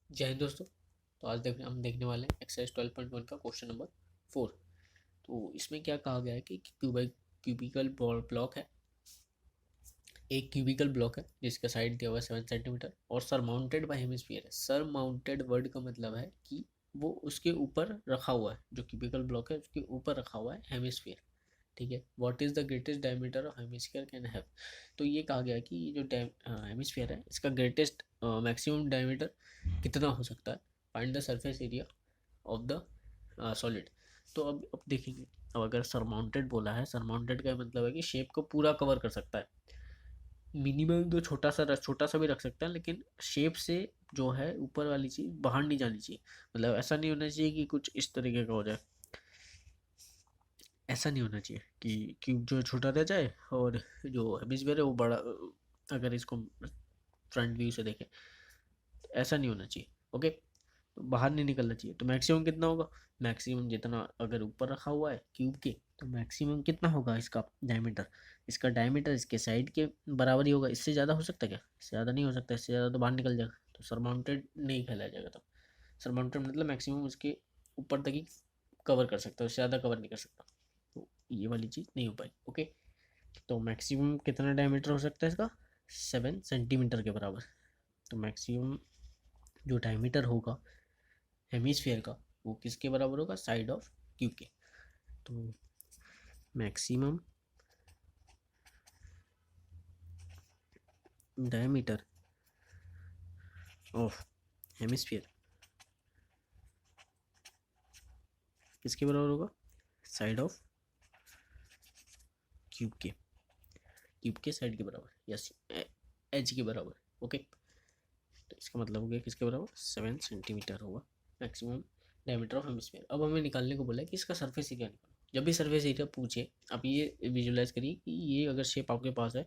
जय हिंद दोस्तों। तो आज हम देखने वाले हैं एक्सरसाइज 12.1 का क्वेश्चन नंबर 4। तो इसमें क्या कहा गया है कि क्यूबिकल ब्लॉक है। एक क्यूबिकल ब्लॉक है जिसका साइड दिया हुआ है 7 सेंटीमीटर और सरमाउंटेड बाय हेमिस्फीयर है। सरमाउंटेड वर्ड का मतलब है कि वो उसके ऊपर रखा हुआ है, जो क्यूबिकल ब्लॉक है उसके ऊपर रखा हुआ है हेमिस्फीयर। ठीक है, what is the greatest diameter of hemisphere can have. तो ये कहा गया है कि ये जो हेमिस्फीयर है इसका ग्रेटेस्ट मैक्सिमम डायमीटर कितना हो सकता है। Find the surface area of the solid. तो अब देखेंगे। अब अगर सरमाउंटेड बोला है, सरमाउंटेड का मतलब है कि शेप को पूरा कवर कर सकता है। मिनिमम तो छोटा सा भी रख सकता है, लेकिन शेप से जो है ऊपर वाली चीज़ बाहर नहीं जानी चाहिए। मतलब ऐसा नहीं होना चाहिए कि कुछ इस तरीके का हो जाए। ऐसा नहीं होना चाहिए कि क्यूब जो छोटा रह जाए और जो हेमिस्फीयर है वो बड़ा। अगर इसको फ्रंट व्यू से देखें तो ऐसा नहीं होना चाहिए। ओके, तो बाहर नहीं निकलना चाहिए। तो मैक्सिमम कितना होगा? मैक्सिमम जितना अगर ऊपर रखा हुआ है क्यूब के, तो मैक्सिमम कितना होगा इसका डायमीटर? इसका डायमीटर इसके साइड के बराबर ही होगा। इससे ज़्यादा हो सकता है क्या? इससे ज़्यादा नहीं हो सकता। इससे ज़्यादा तो बाहर निकल जाएगा, तो सरमाउंटेड नहीं कहलाया जाएगा। तब सरमाउंटेड मतलब मैक्सिमम उसके ऊपर तक ही कवर कर सकता है, उससे ज़्यादा कवर नहीं कर सकता। तो ये वाली चीज़ नहीं हो पाई। ओके, तो मैक्सिमम कितना डायमीटर हो सकता है इसका? 7 सेंटीमीटर के बराबर। तो मैक्सिमम जो डायमीटर होगा हेमिस्फीयर का वो किसके बराबर होगा? साइड ऑफ क्यूब के। तो मैक्सिमम डायमीटर ऑफ हेमिस्फीयर किसके बराबर होगा? साइड ऑफ क्यूब के। क्यूब के साइड के बराबर, यस, एज के बराबर। ओके, तो इसका मतलब हो गया किसके बराबर? 7 सेंटीमीटर होगा मैक्सिमम डायमीटर ऑफ हेमिस्फीयर। अब हमें निकालने को बोला है कि इसका सरफेस एरिया निकालो। जब भी सरफेस एरिया पूछे, आप ये विजुलाइज करिए कि ये अगर शेप आपके पास है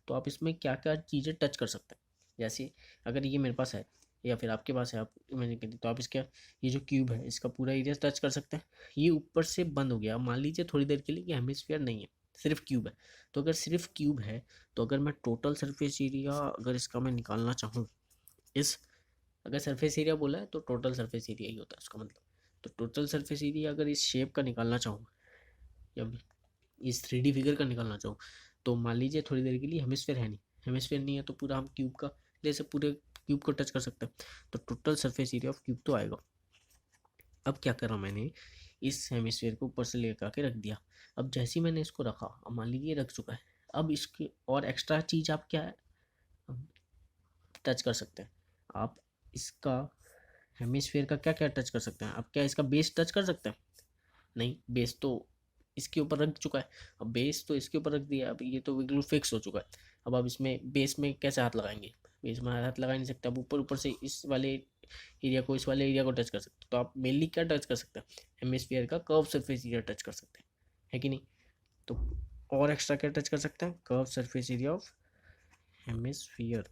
तो आप इसमें क्या क्या चीज़ें टच कर सकते हैं। जैसे अगर ये मेरे पास है या फिर आपके पास है, आप इमेजिन करिए, तो आप इसका ये जो क्यूब है इसका पूरा एरिया टच कर सकते हैं। ये ऊपर से बंद हो गया। मान लीजिए थोड़ी देर के लिए कि हेमिस्फीयर नहीं है, सिर्फ क्यूब है। तो अगर सिर्फ क्यूब है तो अगर मैं टोटल सरफेस एरिया अगर इसका मैं निकालना चाहूँ, इस अगर सरफेस एरिया बोला है तो टोटल सरफेस एरिया ही होता है उसका मतलब। तो टोटल सरफेस एरिया अगर इस शेप का निकालना चाहूँ या इस 3D फिगर का निकालना चाहूँ, तो मान लीजिए थोड़ी देर के लिए हेमिस्फेयर है नहीं। हेमिस्फेयर नहीं है तो पूरा हम क्यूब का जैसे पूरे क्यूब को टच कर सकते हैं। तो total surface area of cube तो आएगा। अब क्या करा मैंने, इस हेमिस्फेयर को ऊपर से लेकर के रख दिया। अब जैसे ही मैंने इसको रखा, अब मान लीजिए रख चुका है। अब इसके और एक्स्ट्रा चीज़ आप क्या है टच कर सकते हैं? आप इसका हेमिस्फेयर का क्या क्या टच कर सकते हैं? आप क्या इसका बेस टच कर सकते हैं? नहीं, बेस तो इसके ऊपर रख चुका है। अब बेस तो इसके ऊपर रख दिया, अब ये तो बिल्कुल फिक्स हो चुका है। अब आप इसमें बेस में कैसे हाथ लगाएंगे? बेस में हाथ लगा नहीं सकते। अब ऊपर ऊपर से इस वाले एरिया को, इस वाले एरिया को टच कर सकते हैं। तो आप मेनली क्या टच कर सकते हैं? हेमिस्फीयर का कर्व सरफेस एरिया टच कर सकते हैं, है कि नहीं? तो और एक्स्ट्रा क्या टच कर सकते हैं? Curve surface area of hemisphere.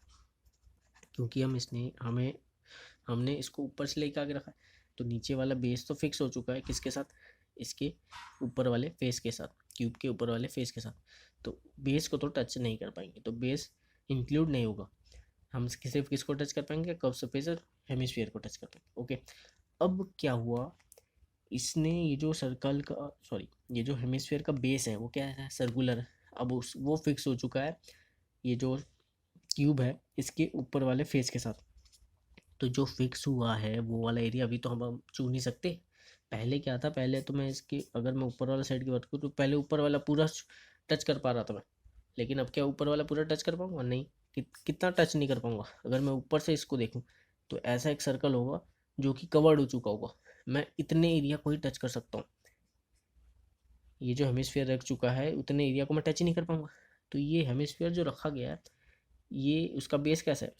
क्योंकि हमने इसको ऊपर से लेके आगे रखा है, तो नीचे वाला बेस तो फिक्स हो चुका है। किसके साथ? इसके ऊपर वाले फेस के साथ, क्यूब के ऊपर वाले फेस के साथ। तो बेस को तो टच नहीं कर पाएंगे, तो बेस इंक्लूड नहीं होगा। हम सिर्फ किसको टच कर पाएंगे? कर्व सरफेस और हेमिस्फीयर को टच कर पाएंगे। ओके, अब क्या हुआ, इसने ये जो सर्कल का, सॉरी, ये जो हेमिस्फीयर का बेस है वो क्या है? सर्कुलर है। अब उस वो फिक्स हो चुका है ये जो क्यूब है इसके ऊपर वाले फेस के साथ। तो जो फिक्स हुआ है वो वाला एरिया अभी तो हम छू नहीं सकते। पहले क्या था, पहले तो मैं इसके, अगर मैं ऊपर वाला साइड की बात करूँ तो पहले ऊपर वाला पूरा टच कर पा रहा था मैं। लेकिन अब क्या ऊपर वाला पूरा टच कर पाऊंगा? नहीं। कितना टच नहीं कर पाऊंगा? अगर मैं ऊपर से इसको देखूँ तो ऐसा एक सर्कल होगा जो कि कवर्ड हो चुका होगा। मैं इतने एरिया को ही टच कर सकता हूँ। ये जो हेमिस्फीयर रख चुका है उतने एरिया को मैं टच ही नहीं कर पाऊंगा। तो ये हेमिस्फीयर जो रखा गया है, ये उसका बेस कैसा है?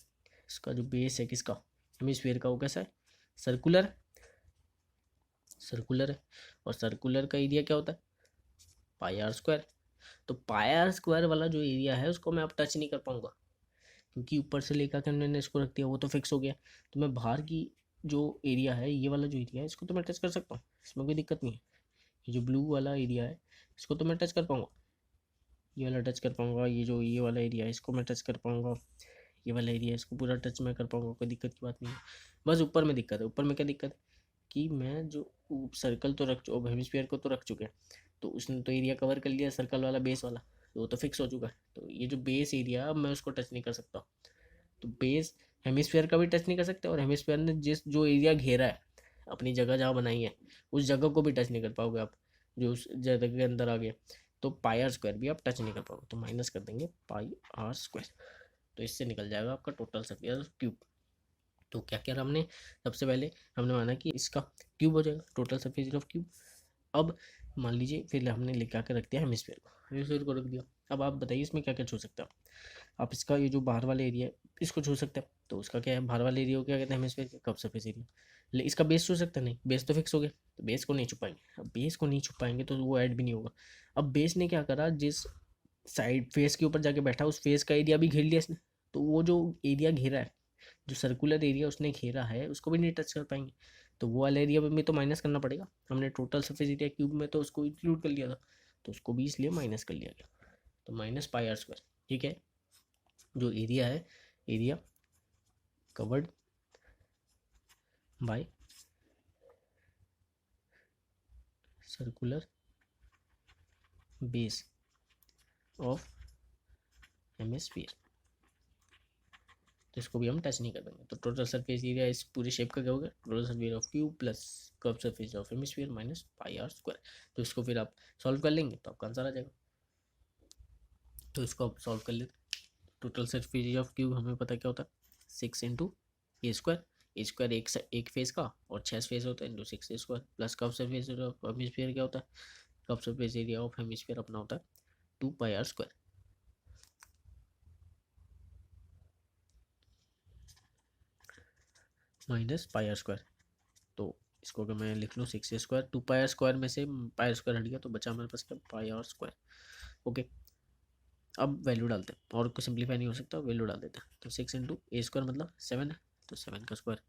इसका जो बेस है किसका, हेमिस्फीयर का, वो कैसा है? सर्कुलर। सर्कुलर है। और सर्कुलर का एरिया क्या होता है? पाई आर स्क्वायर। तो पाई आर स्क्वायर वाला जो एरिया है उसको मैं अब टच नहीं कर पाऊंगा, क्योंकि ऊपर से लेकर के मैंने इसको रख दिया, वो तो फिक्स हो गया। तो मैं बाहर की जो एरिया है, ये वाला जो एरिया है, इसको तो मैं टच कर सकता हूँ, इसमें कोई दिक्कत नहीं है। ये जो ब्लू वाला एरिया है इसको तो मैं टच कर पाऊंगा, ये वाला टच कर पाऊंगा। ये जो ये वाला एरिया है इसको मैं टच कर पाऊंगा। ये वाला एरिया, इसको पूरा टच मैं कर पाऊंगा, कोई दिक्कत की बात नहीं है। बस ऊपर में दिक्कत है। ऊपर में क्या दिक्कत है कि मैं जो सर्कल तो रख अब हेमिस्फीयर को तो रख चुके हैं, तो उसने तो एरिया कवर कर लिया सर्कल वाला बेस वाला, तो वो तो फिक्स हो चुका है। तो ये जो बेस एरिया अब मैं उसको टच नहीं कर सकता। तो बेस हेमिस्फीयर का भी टच नहीं कर सकते, और हेमिस्फीयर ने जिस जो एरिया घेरा है अपनी जगह जहाँ बनाई है उस जगह को भी टच नहीं कर पाओगे आप, जो उस जगह के अंदर आ गया। तो पाई आर स्क्वायर भी आप टच नहीं कर पाओगे, तो माइनस कर देंगे पाई आर स्क्वायर। तो इससे निकल जाएगा आपका टोटल सर्फेस क्यूब। तो क्या किया हमने, सबसे पहले हमने माना कि इसका क्यूब हो जाएगा, total surface area of cube. अब मान लीजिए फिर हमने लिखा के रख दिया हेमिस्फीयर को रख दिया। अब आप बताइए इसमें क्या क्या छू सकते हैं आप। इसका ये जो बाहर वाला एरिया है इसको छू सकते हैं, तो उसका क्या है, बाहर वाले एरिया को क्या कहते हैं, हेमिस्फीयर का कर्व सरफेस एरिया। ले इसका बेस छू सकते हैं, नहीं बेस तो फिक्स हो गया, तो बेस को नहीं छुपाएंगे। अब बेस को नहीं छुपाएंगे तो वो ऐड भी नहीं होगा। अब बेस ने क्या करा, जिस साइड फेस के ऊपर जाके बैठा उस फेस का एरिया भी घेर लिया इसने, तो वो जो एरिया घेरा है, जो सर्कुलर एरिया उसने घेरा है, उसको भी नहीं टच कर पाएंगे। तो वो वाला एरिया में तो माइनस करना पड़ेगा। हमने टोटल सरफेस एरिया क्यूब में तो उसको इंक्लूड कर लिया था, तो उसको भी इसलिए माइनस कर लिया गया। तो माइनस पाई आर स्क्वायर, ठीक है। जो एरिया है, area covered by circular base of hemisphere, तो इसको भी हम टच नहीं कर देंगे। तो टोटल सरफेस एरिया इस पूरे शेप का क्या होगा, total surface of cube plus curve surface of hemisphere minus pi r square. तो इसको फिर आप सॉल्व कर लेंगे तो आपका आंसर आ जाएगा। तो इसको आप सॉल्व कर लेते। Total surface area of cube हमें पता क्या होता है, 6 × ए स्क्वायर एक फेस का और 6 फेस होता है, into 6 a square plus curve surface area of hemisphere क्या होता है, curve surface area of hemisphere अपना होता है 2 pi r square minus pi r square. तो इसको अगर मैं लिख लूँ 6 a square, 2 pi r square में से पाई आर स्क्वायर हट गया तो बचा हमारे पास क्या, पाई आर स्क्वायर। ओके, अब वैल्यू डालते हैं, और कुछ सिंप्लीफाई नहीं हो सकता, वैल्यू डाल देते हैं। तो 6 × a² मतलब 7 है, तो 7 का स्क्वायर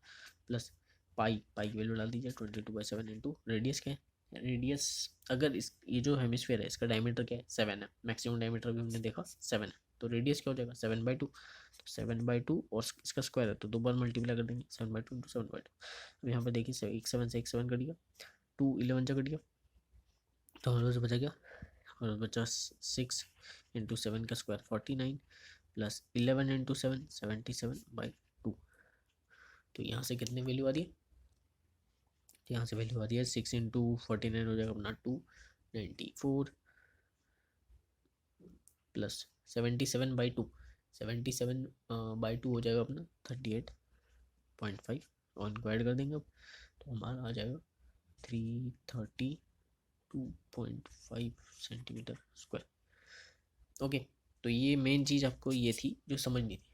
प्लस पाई की वैल्यू डाल दीजिए 22/7 इंटू रेडियस क्या है, रेडियस अगर इस ये जो हेमिस्फीयर है इसका डायमीटर क्या है, 7 है, मैक्सिमम डायमीटर भी हमने देखा 7 है, तो रेडियस क्या हो जाएगा 7/2। तो 7/2 और इसका स्क्वायर है तो 2 बार मल्टीप्लाई कर देंगे, 7/2 इंटू 7/2। अब यहाँ पर देखिए एक 7 से एक 7 कट गया, 2 11 से कट गया, तो हमारे पास बचा क्या, हमारे पास बचा 6 इंटू 7 का स्क्वायर 49 प्लस 11 इंटू 7 77/2। तो यहाँ से कितनी वैल्यू आ रही है, यहाँ से वैल्यू आ रही है 6 इंटू 49 हो जाएगा अपना 294 प्लस 77/2, 77/2 हो जाएगा अपना 38.5, और इनको ऐड कर देंगे अब, तो हमारा आ जाएगा 332.5 सेंटीमीटर स्क्वायर। ओके, तो ये मेन चीज़ आपको ये थी जो समझनी थी।